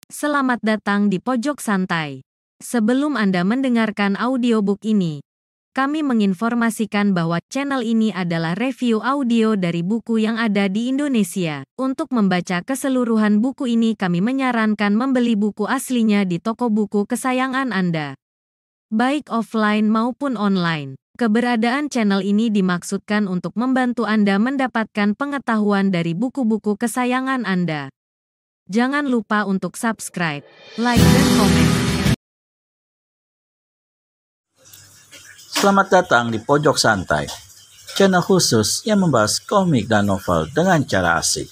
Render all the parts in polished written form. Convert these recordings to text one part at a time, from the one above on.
Selamat datang di Pojok Santai. Sebelum Anda mendengarkan audiobook ini, kami menginformasikan bahwa channel ini adalah review audio dari buku yang ada di Indonesia. Untuk membaca keseluruhan buku ini, kami menyarankan membeli buku aslinya di toko buku kesayangan Anda, baik offline maupun online. Keberadaan channel ini dimaksudkan untuk membantu Anda mendapatkan pengetahuan dari buku-buku kesayangan Anda. Jangan lupa untuk subscribe, like, dan komen. Selamat datang di Pojok Santai, channel khusus yang membahas komik dan novel dengan cara asik.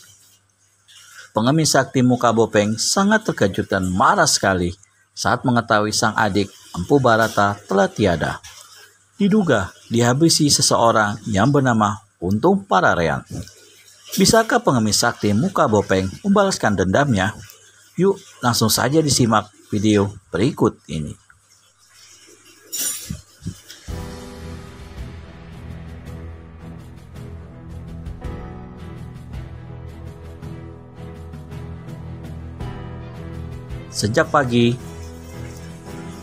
Pengemis sakti Muka Bopeng sangat terkejut dan marah sekali saat mengetahui sang adik, Empu Barata, telah tiada. Diduga dihabisi seseorang yang bernama Untung Pararean. Bisakah pengemis sakti Muka Bopeng membalaskan dendamnya? Yuk langsung saja disimak video berikut ini. Sejak pagi,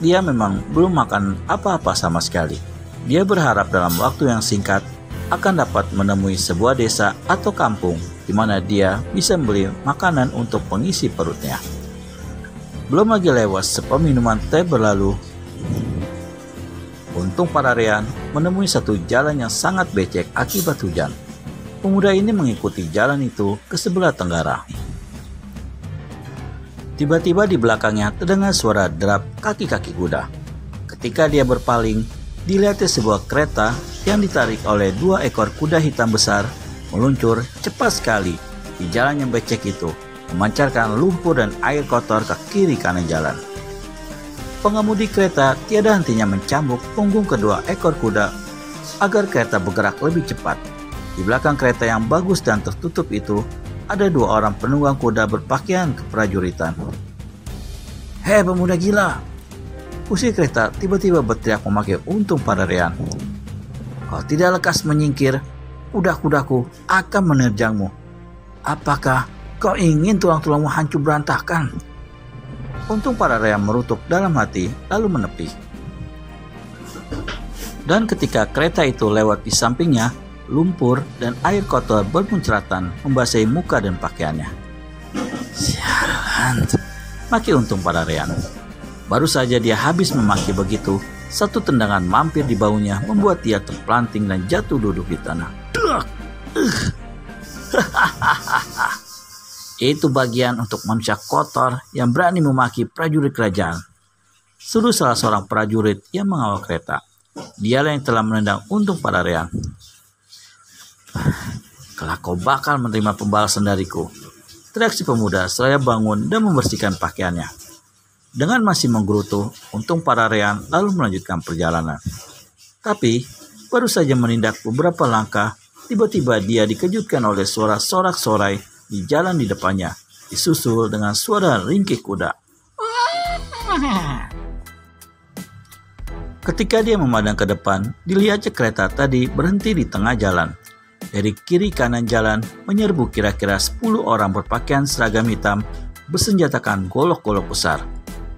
dia memang belum makan apa-apa sama sekali. Dia berharap dalam waktu yang singkat akan dapat menemui sebuah desa atau kampung di mana dia bisa membeli makanan untuk pengisi perutnya. Belum lagi lewat sepeminuman teh berlalu, Untung Pararean menemui satu jalan yang sangat becek akibat hujan. Pemuda ini mengikuti jalan itu ke sebelah tenggara. Tiba-tiba di belakangnya terdengar suara derap kaki-kaki kuda. Ketika dia berpaling, dilihatnya sebuah kereta yang ditarik oleh dua ekor kuda hitam besar meluncur cepat sekali di jalan yang becek itu, memancarkan lumpur dan air kotor ke kiri kanan jalan. Pengemudi kereta tiada hentinya mencambuk punggung kedua ekor kuda agar kereta bergerak lebih cepat. Di belakang kereta yang bagus dan tertutup itu, ada dua orang penunggang kuda berpakaian keprajuritan. "Hei pemuda gila!" Kusir kereta tiba-tiba berteriak memakai Untung Pararean. "Kau tidak lekas menyingkir, kuda-kudaku akan menerjangmu. Apakah kau ingin tulang-tulangmu hancur berantakan?" Untung Pararean merutuk dalam hati lalu menepi. Dan ketika kereta itu lewat di sampingnya, lumpur dan air kotor bermunceratan membasahi muka dan pakaiannya. "Sialan," maki Untung Pararean. Baru saja dia habis memaki begitu, satu tendangan mampir di baunya membuat dia terpelanting dan jatuh duduk di tanah. "Itu bagian untuk manusia kotor yang berani memaki prajurit kerajaan," suruh salah seorang prajurit yang mengawal kereta. Dialah yang telah menendang Untung Pararean. "Kelak kau bakal menerima pembalasan dariku," teriak si pemuda seraya bangun dan membersihkan pakaiannya. Dengan masih menggerutu, Untung Pararean lalu melanjutkan perjalanan. Tapi, baru saja menindak beberapa langkah, tiba-tiba dia dikejutkan oleh suara sorak-sorai di jalan di depannya, disusul dengan suara ringkih kuda. Ketika dia memandang ke depan, dilihatnya kereta tadi berhenti di tengah jalan. Dari kiri kanan jalan menyerbu kira-kira 10 orang berpakaian seragam hitam bersenjatakan golok-golok besar.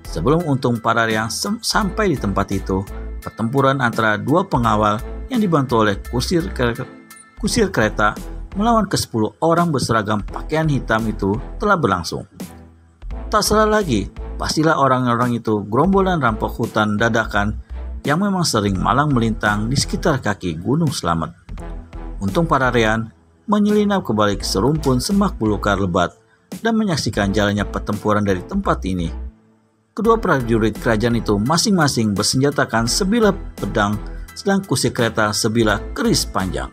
Sebelum Untung Pararean sampai di tempat itu, pertempuran antara dua pengawal yang dibantu oleh kusir kereta melawan ke-10 orang berseragam pakaian hitam itu telah berlangsung. Tak salah lagi, pastilah orang-orang itu gerombolan rampok hutan dadakan yang memang sering malang melintang di sekitar kaki Gunung Slamet. Untung Pararean menyelinap ke balik serumpun semak belukar lebat dan menyaksikan jalannya pertempuran dari tempat ini. Kedua prajurit kerajaan itu masing-masing bersenjatakan sebilah pedang, sedang kusir kereta sebilah keris panjang.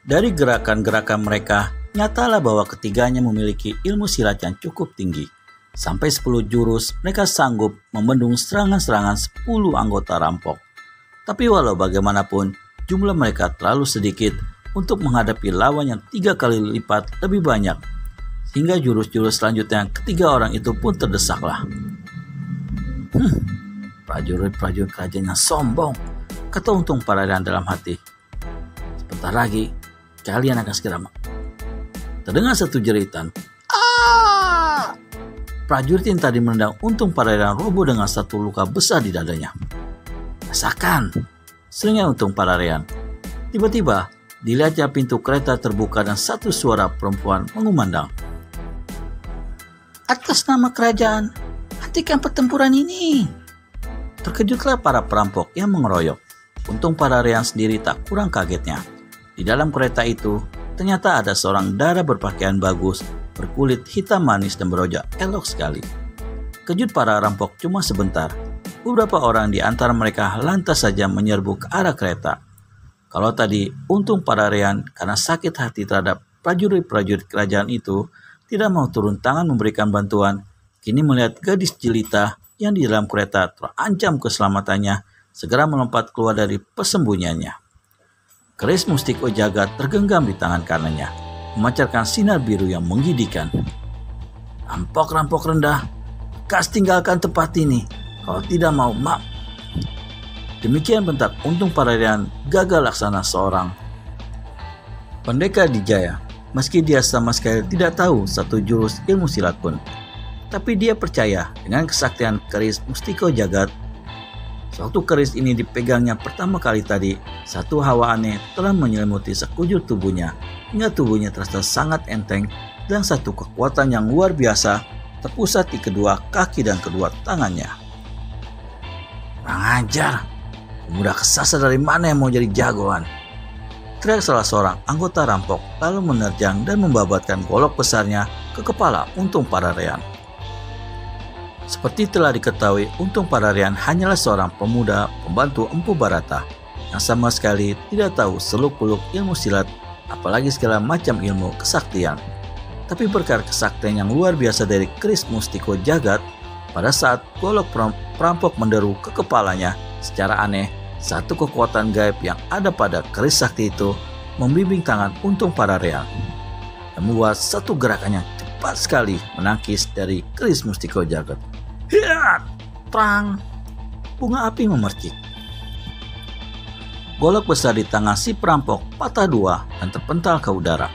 Dari gerakan-gerakan mereka, nyatalah bahwa ketiganya memiliki ilmu silat yang cukup tinggi. Sampai 10 jurus, mereka sanggup membendung serangan-serangan 10 anggota rampok. Tapi walau bagaimanapun, jumlah mereka terlalu sedikit untuk menghadapi lawan yang 3 kali lipat lebih banyak. Hingga jurus-jurus selanjutnya ketiga orang itu pun terdesaklah. Prajurit-prajurit kerajaan yang sombong, kata Untung Pararian dalam hati. Sebentar lagi, kalian akan segera terdengar satu jeritan. Ah! Prajurit yang tadi menendang Untung Pararian roboh dengan satu luka besar di dadanya. Rasakan, seringnya Untung Pararian. Tiba-tiba, dilihatnya pintu kereta terbuka dan satu suara perempuan mengumandang. Atas nama kerajaan, hentikan pertempuran ini. Terkejutlah para perampok yang mengeroyok. Untung Pararian sendiri tak kurang kagetnya. Di dalam kereta itu, ternyata ada seorang dara berpakaian bagus, berkulit hitam manis dan berojak elok sekali. Kejut para rampok cuma sebentar. Beberapa orang di antara mereka lantas saja menyerbu ke arah kereta. Kalau tadi Untung Pararian karena sakit hati terhadap prajurit-prajurit kerajaan itu tidak mau turun tangan memberikan bantuan, kini melihat gadis jelita yang di dalam kereta terancam keselamatannya segera melompat keluar dari persembunyiannya. Keris Mustiko Jagat tergenggam di tangan kanannya, memancarkan sinar biru yang menggigitkan. Rampok-rampok rendah, kas tinggalkan tempat ini, kalau tidak mau Demikian bentak Untung Pararian gagal laksana seorang pendekar di Jaya, meski dia sama sekali tidak tahu satu jurus ilmu silat pun. Tapi dia percaya dengan kesaktian keris Mustiko Jagat. Sewaktu keris ini dipegangnya pertama kali tadi, satu hawa aneh telah menyelimuti sekujur tubuhnya, hingga tubuhnya terasa sangat enteng dan satu kekuatan yang luar biasa terpusat di kedua kaki dan kedua tangannya. Kurang ajar, pemuda kesasar dari mana yang mau jadi jagoan? Teriak salah seorang anggota rampok lalu menerjang dan membabatkan golok besarnya ke kepala Untung Pararian. Seperti telah diketahui, Untung Pararian hanyalah seorang pemuda pembantu Empu Barata yang sama sekali tidak tahu seluk-beluk ilmu silat, apalagi segala macam ilmu kesaktian. Tapi berkat kesaktian yang luar biasa dari keris Mustiko Jagat, pada saat golok perampok menderu ke kepalanya, secara aneh, satu kekuatan gaib yang ada pada keris sakti itu membimbing tangan Untung Pararian dan membuat satu gerakan yang cepat sekali menangkis dari keris Mustiko Jagat. Hiat! Perang! Bunga api memercik. Golok besar di tangan si perampok patah dua dan terpental ke udara.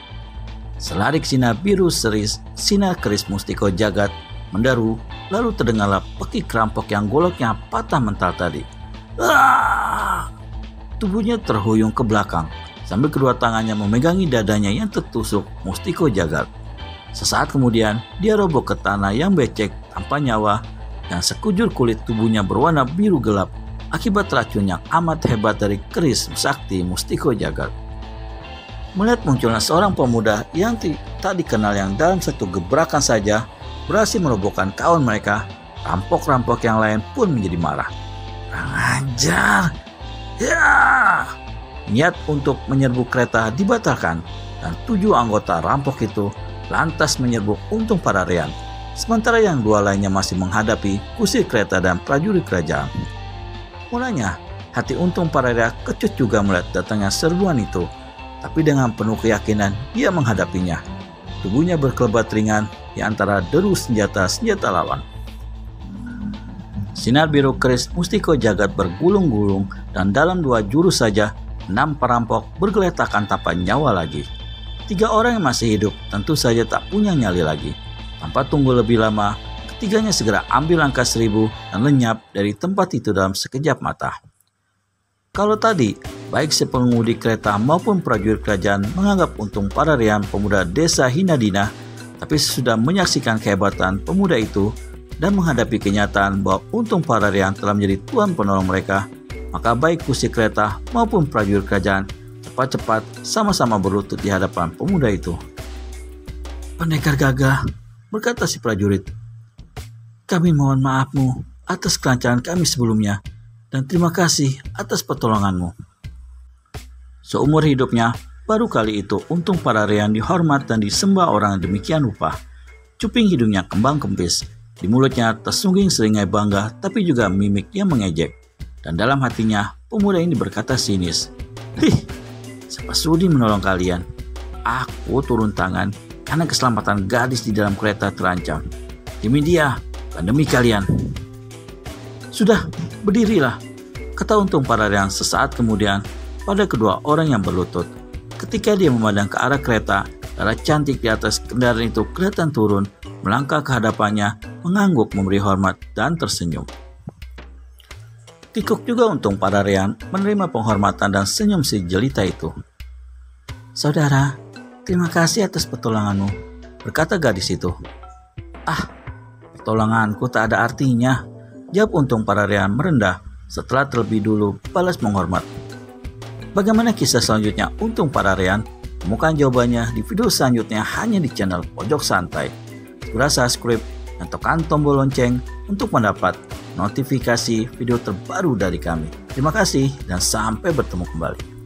Selarik sinar biru seris sinar keris Mustiko Jagat menderu, lalu terdengarlah pekik rampok yang goloknya patah mental tadi. Ah! Tubuhnya terhuyung ke belakang sambil kedua tangannya memegangi dadanya yang tertusuk Mustiko Jagat. Sesaat kemudian dia roboh ke tanah yang becek tanpa nyawa dan sekujur kulit tubuhnya berwarna biru gelap akibat racun yang amat hebat dari keris sakti Mustiko Jagat. Melihat munculnya seorang pemuda yang tak dikenal yang dalam satu gebrakan saja berhasil merobohkan kawan mereka, rampok-rampok yang lain pun menjadi marah. Kurang ajar! Ya! Niat untuk menyerbu kereta dibatalkan dan 7 anggota rampok itu lantas menyerbu Untung Pararian, sementara yang 2 lainnya masih menghadapi kusir kereta dan prajurit kerajaan. Mulanya, hati Untung Pararian kecut juga melihat datangnya serbuan itu, tapi dengan penuh keyakinan dia menghadapinya. Tubuhnya berkelebat ringan di antara deru senjata-senjata lawan. Sinar biru keris Mustiko Jagat bergulung-gulung dan dalam 2 jurus saja 6 perampok bergeletakan tanpa nyawa lagi. 3 orang yang masih hidup tentu saja tak punya nyali lagi. Tanpa tunggu lebih lama, ketiganya segera ambil langkah 1000 dan lenyap dari tempat itu dalam sekejap mata. Kalau tadi, baik si pengemudi kereta maupun prajurit kerajaan menganggap Untung Pararian pemuda desa Hinadina, tapi sesudah menyaksikan kehebatan pemuda itu dan menghadapi kenyataan bahwa Untung Pararian telah menjadi tuan penolong mereka, maka baik kursi kereta maupun prajurit kerajaan cepat-cepat sama-sama berlutut di hadapan pemuda itu. Pendekar gagah, berkata si prajurit, kami mohon maafmu atas kelancaran kami sebelumnya dan terima kasih atas pertolonganmu. Seumur hidupnya, baru kali itu Untung Pararian dihormat dan disembah orang demikian rupa. Cuping hidungnya kembang kempis, di mulutnya tersungging seringai bangga tapi juga mimik yang mengejek. Dan dalam hatinya, pemuda ini berkata sinis, siapa sudi menolong kalian? Aku turun tangan karena keselamatan gadis di dalam kereta terancam. Demi dia, bukan demi kalian. Sudah, "Berdirilah," kata Untung Pararean sesaat kemudian pada kedua orang yang berlutut. Ketika dia memandang ke arah kereta, Lara cantik di atas kendaraan itu kelihatan turun, melangkah ke hadapannya, mengangguk memberi hormat dan tersenyum. Kikuk juga Untung Pararean menerima penghormatan dan senyum si jelita itu. "Saudara, terima kasih atas pertolonganmu," berkata gadis itu. "Ah, pertolonganku tak ada artinya," jawab Untung Pararean merendah setelah terlebih dulu balas menghormat. Bagaimana kisah selanjutnya Untung Pararean? Temukan jawabannya di video selanjutnya hanya di channel Pojok Santai. Segera subscribe dan tekan tombol lonceng untuk mendapat notifikasi video terbaru dari kami. Terima kasih dan sampai bertemu kembali.